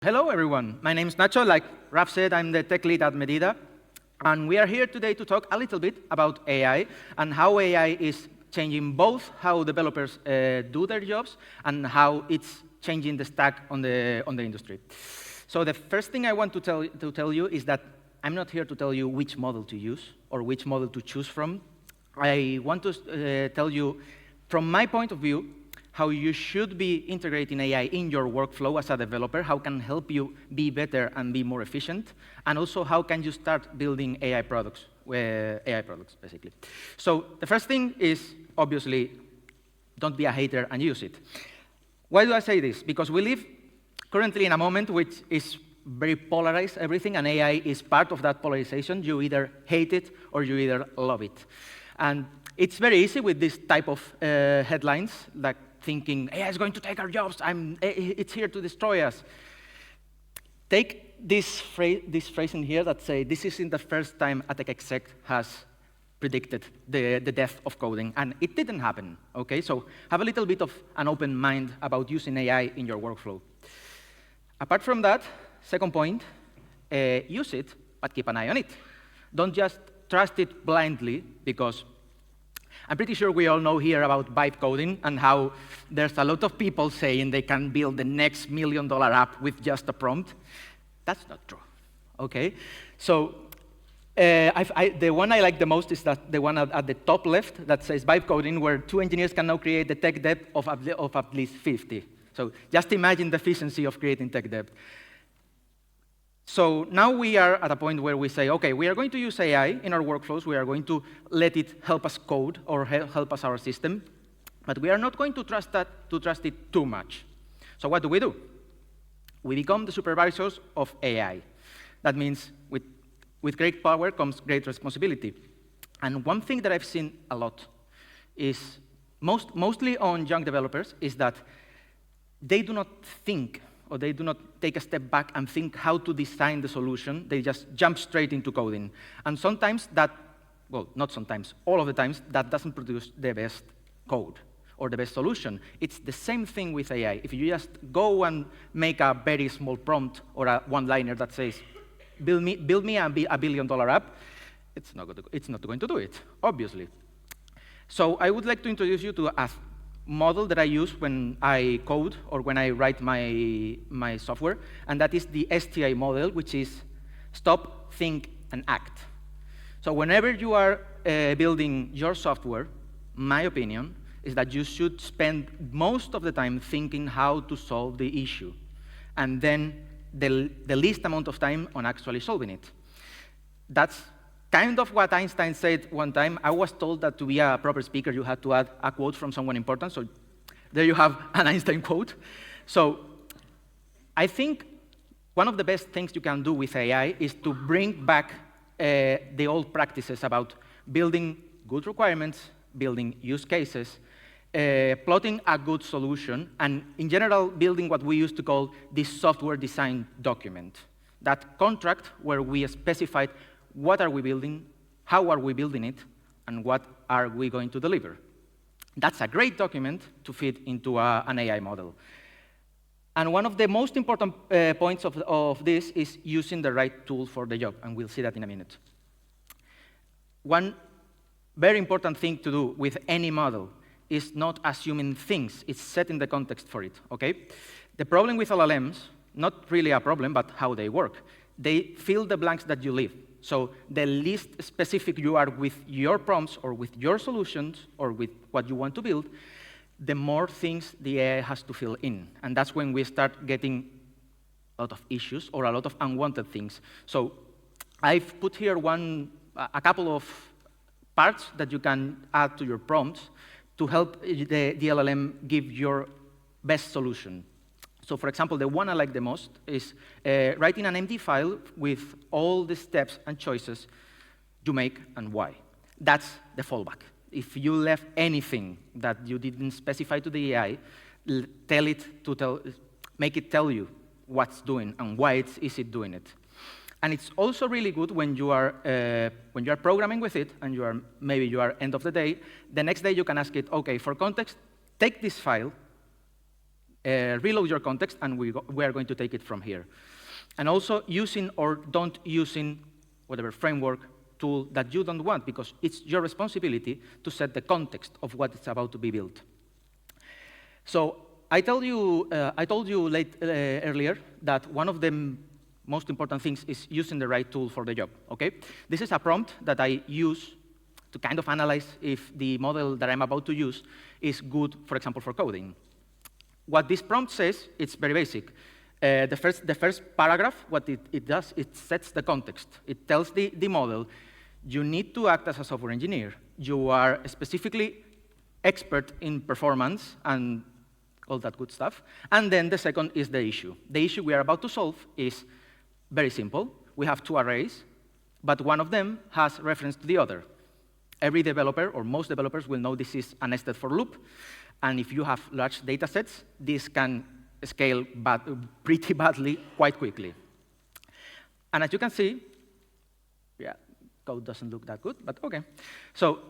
Hello, everyone. My name is Nacho. Like Raf said, I'm the tech lead at Medida. And we are here today to talk a little bit about AI and how AI is changing both how developers do their jobs and how it's changing the stack on the industry. So the first thing I want to tell you is that I'm not here to tell you which model to use or which model to choose from. I want to tell you, from my point of view, how you should be integrating AI in your workflow as a developer, how can help you be better and be more efficient, and also how can you start building AI products, basically. So the first thing is, obviously, don't be a hater and use it. Why do I say this? Because we live currently in a moment which is very polarized, everything, and AI is part of that polarization. You either hate it or you either love it. And it's very easy with this type of headlines, like thinking, AI is going to take our jobs, it's here to destroy us. Take this phrase in here that say, this isn't the first time a tech exec has predicted the death of coding, and it didn't happen, okay? So have a little bit of an open mind about using AI in your workflow. Apart from that, second point, use it, but keep an eye on it. Don't just trust it blindly, because I'm pretty sure we all know here about vibe coding and how there's a lot of people saying they can build the next $1 million app with just a prompt. That's not true, okay? So the one I like the most is the one at the top left that says vibe coding, where 2 engineers can now create the tech debt of at least 50. So just imagine the efficiency of creating tech debt. So now we are at a point where we say, okay, we are going to use AI in our workflows. We are going to let it help us code or help us our system. But we are not going to trust it too much. So what do? We become the supervisors of AI. That means with great power comes great responsibility. And one thing that I've seen a lot is, mostly on young developers, is that they do not think, or they do not take a step back and think how to design the solution. They just jump straight into coding. And sometimes that, well, not sometimes, all of the times, that doesn't produce the best code or the best solution. It's the same thing with AI. If you just go and make a very small prompt or a one-liner that says, build me a $1 billion app, it's not going to do it, obviously. So I would like to introduce you to a model that I use when I code or when I write my software, and that is the STI model, which is stop, think, and act. So whenever you are building your software, my opinion is that you should spend most of the time thinking how to solve the issue, and then the least amount of time on actually solving it. That's kind of what Einstein said one time. I was told that to be a proper speaker, you had to add a quote from someone important. So there you have an Einstein quote. So I think one of the best things you can do with AI is to bring back the old practices about building good requirements, building use cases, plotting a good solution, and in general, building what we used to call this software design document. That contract where we specified what are we building, how are we building it, and what are we going to deliver. That's a great document to fit into an AI model. And one of the most important points of this is using the right tool for the job, and we'll see that in a minute. One very important thing to do with any model is not assuming things, it's setting the context for it, okay? The problem with LLMs, not really a problem, but how they work, they fill the blanks that you leave. So the least specific you are with your prompts or with your solutions or with what you want to build, the more things the AI has to fill in. And that's when we start getting a lot of issues or a lot of unwanted things. So I've put here a couple of parts that you can add to your prompts to help the LLM give your best solution. So for example, the one I like the most is writing an empty file with all the steps and choices you make and why. That's the fallback. If you left anything that you didn't specify to the AI, make it tell you what's doing and why is it doing it. And it's also really good when you are programming with it and maybe you are end of the day. The next day you can ask it, okay, for context, take this file, reload your context, and we are going to take it from here. And also using or don't using whatever framework, tool that you don't want, because it's your responsibility to set the context of what is about to be built. So I told you earlier that one of the most important things is using the right tool for the job, okay? This is a prompt that I use to kind of analyze if the model that I'm about to use is good, for example, for coding. What this prompt says, it's very basic. The first paragraph, what it does, it sets the context. It tells the model, you need to act as a software engineer. You are specifically expert in performance and all that good stuff. And then the second is the issue. The issue we are about to solve is very simple. We have two arrays, but one of them has reference to the other. Every developer, or most developers, will know this is a nested for loop. And if you have large data sets, this can scale pretty badly quite quickly. And as you can see, yeah, code doesn't look that good, but OK. So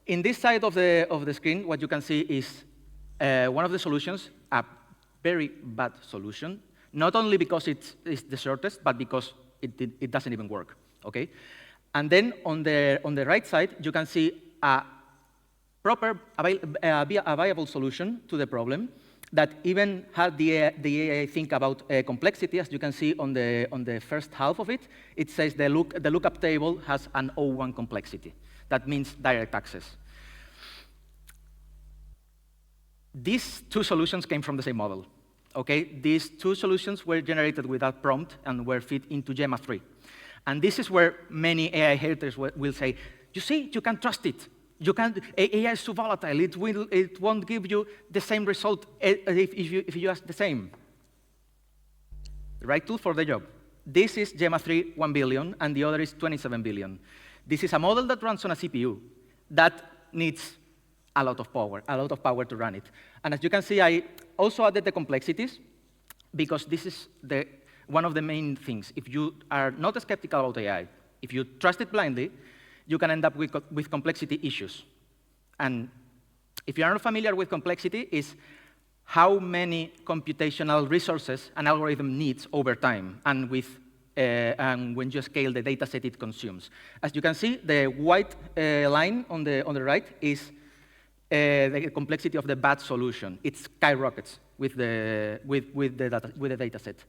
in this side of the screen, what you can see is one of the solutions, a very bad solution, not only because it's the shortest, but because it doesn't even work, OK? And then on the right side, you can see a proper, a viable solution to the problem that even had the AI think about complexity. As you can see on the first half of it, it says the lookup table has an O1 complexity. That means direct access. These two solutions came from the same model. Okay? These two solutions were generated without prompt and were fed into Gemma 3. And this is where many AI haters will say, you see, you can't trust it. You can't, AI is too volatile. It won't give you the same result if you ask the same. The right tool for the job. This is Gemma 3, 1 billion, and the other is 27 billion. This is a model that runs on a CPU that needs a lot of power to run it. And as you can see, I also added the complexities, because this is one of the main things. If you are not skeptical about AI, if you trust it blindly, you can end up with complexity issues. And if you are not familiar with complexity, is how many computational resources an algorithm needs over time, and when you scale the data set it consumes. As you can see, the white line on the right is the complexity of the bad solution. It skyrockets with the data set.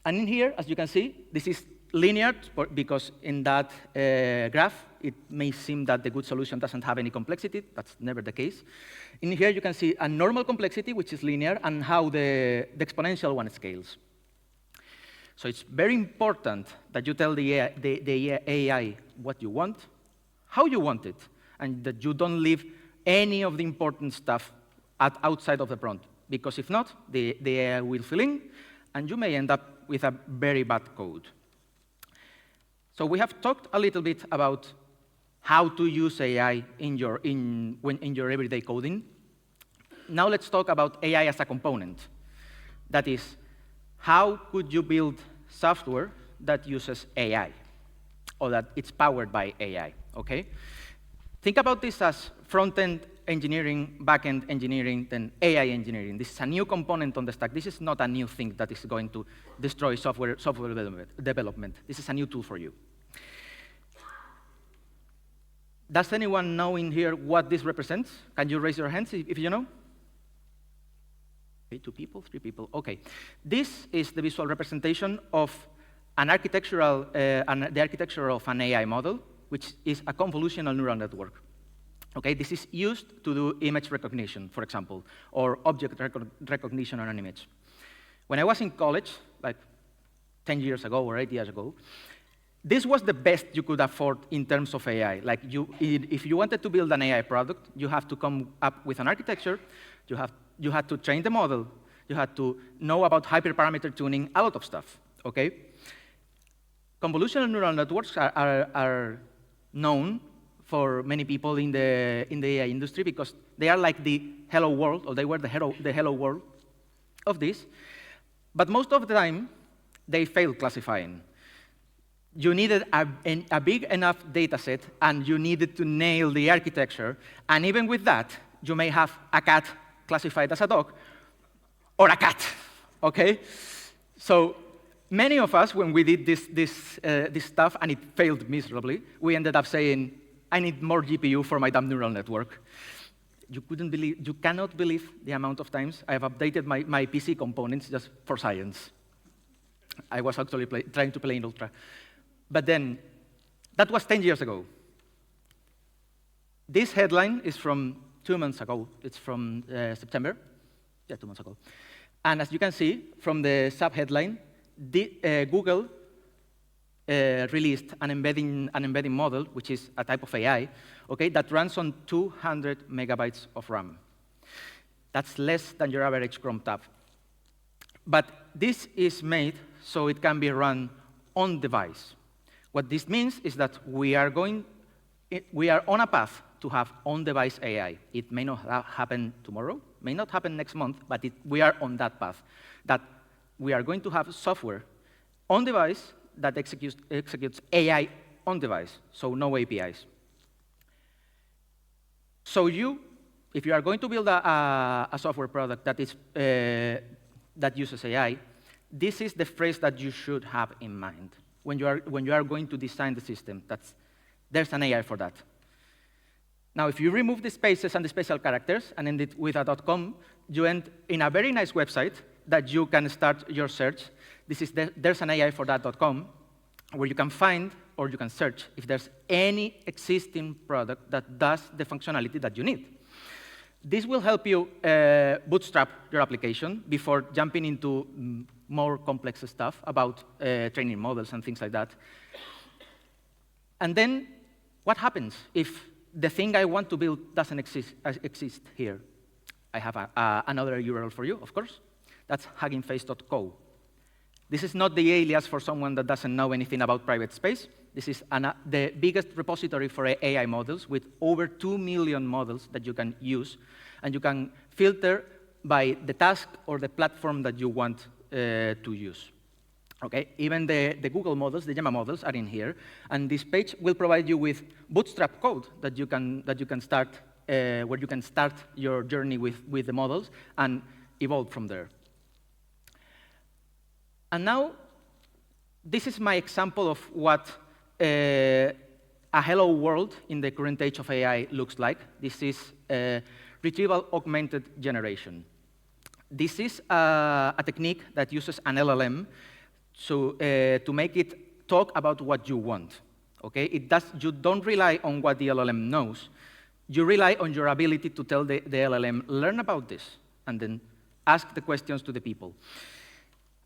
And in here, as you can see, this is linear, because in that graph, it may seem that the good solution doesn't have any complexity. That's never the case. In here, you can see a normal complexity, which is linear, and how the exponential one scales. So it's very important that you tell the AI what you want, how you want it, and that you don't leave any of the important stuff outside of the prompt. Because if not, the AI will fill in, and you may end up with a very bad code. So we have talked a little bit about how to use AI in your everyday coding. Now let's talk about AI as a component. That is, how could you build software that uses AI, or that it's powered by AI, okay? Think about this as front-end engineering, back-end engineering, then AI engineering. This is a new component on the stack. This is not a new thing that is going to destroy software development. This is a new tool for you. Does anyone know in here what this represents? Can you raise your hands if you know? Okay, 2 people, 3 people. Okay. This is the visual representation of the architecture of an AI model, which is a convolutional neural network. Okay, this is used to do image recognition, for example, or object recognition on an image. When I was in college, like 10 years ago or 8 years ago, this was the best you could afford in terms of AI. Like, if you wanted to build an AI product, you have to come up with an architecture, you had to train the model, you had to know about hyperparameter tuning, a lot of stuff, okay? Convolutional neural networks are known for many people in the AI industry, because they are like the hello world, or they were the hello world of this. But most of the time, they fail classifying. You needed a big enough data set, and you needed to nail the architecture. And even with that, you may have a cat classified as a dog, or a cat, okay? So many of us, when we did this stuff and it failed miserably, we ended up saying, I need more GPU for my damn neural network. You cannot believe the amount of times I have updated my PC components just for science. I was actually trying to play in Ultra. But then, that was 10 years ago. This headline is from 2 months ago. It's from September. Yeah, 2 months ago. And as you can see from the sub-headline, Google released an embedding model, which is a type of AI, okay, that runs on 200 megabytes of RAM. That's less than your average Chrome tab. But this is made so it can be run on device. What this means is that we are on a path to have on-device AI. It may not happen tomorrow, may not happen next month, but we are on that path. That we are going to have software on device that executes AI on device, so no APIs. So if you are going to build a software product that uses AI, this is the phrase that you should have in mind when you are going to design the system. There's an AI for that. Now, if you remove the spaces and the special characters and end it with a .com, you end in a very nice website that you can start your search. There's an AI for that.com, where you can find or you can search if there's any existing product that does the functionality that you need. This will help you bootstrap your application before jumping into more complex stuff about training models and things like that. And then what happens if the thing I want to build doesn't exist here? I have another URL for you, of course. That's huggingface.co. This is not the alias for someone that doesn't know anything about private space. This is the biggest repository for AI models with over 2 million models that you can use. And you can filter by the task or the platform that you want to use. Okay? Even the Google models, the Gemma models, are in here. And this page will provide you with bootstrap code that you can start, where you can start your journey with the models and evolve from there. And now, this is my example of what a hello world in the current age of AI looks like. This is Retrieval-Augmented Generation. This is a technique that uses an LLM to make it talk about what you want. Okay? You don't rely on what the LLM knows. You rely on your ability to tell the LLM, learn about this, and then ask the questions to the people.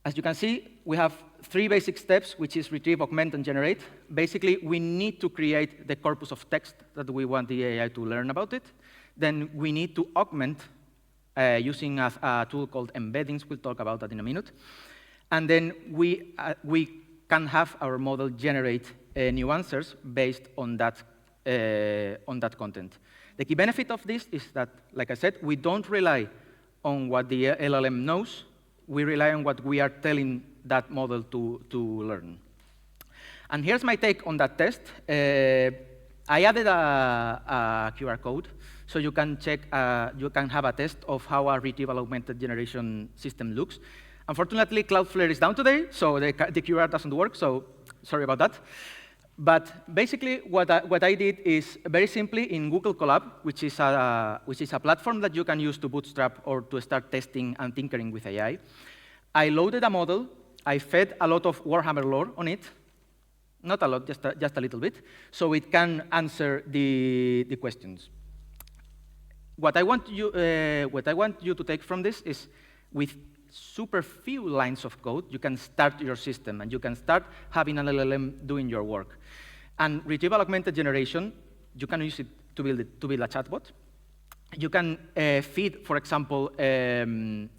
As you can see, we have 3 basic steps, which is retrieve, augment, and generate. Basically, we need to create the corpus of text that we want the AI to learn about it. Then we need to augment using a tool called embeddings. We'll talk about that in a minute. And then we can have our model generate new answers based on that content. The key benefit of this is that, like I said, we don't rely on what the LLM knows. We rely on what we are telling that model to learn. And here's my take on that test. I added a QR code, so you can check, you can have a test of how a retrieval-augmented generation system looks. Unfortunately, Cloudflare is down today, so the QR doesn't work, so sorry about that. But basically, what I did is very simply in Google Colab, which is a platform that you can use to bootstrap or to start testing and tinkering with AI. I loaded a model. I fed a lot of Warhammer lore on it. Not a lot, just a little bit, so it can answer the questions. What I want you to take from this is, with super few lines of code, you can start your system, and you can start having an LLM doing your work. And retrieval-augmented generation, you can use it to build a chatbot. You can feed, for example,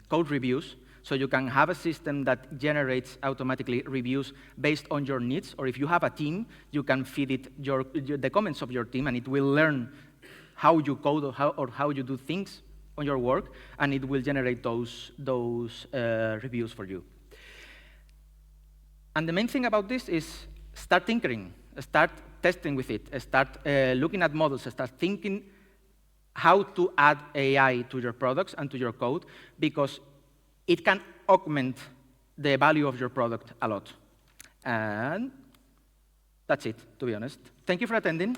code reviews. So you can have a system that generates automatically reviews based on your needs. Or if you have a team, you can feed it the comments of your team, and it will learn how you code or how you do things on your work, and it will generate those reviews for you. And the main thing about this is start tinkering, start testing with it, start looking at models, start thinking how to add AI to your products and to your code, because it can augment the value of your product a lot. And that's it, to be honest. Thank you for attending.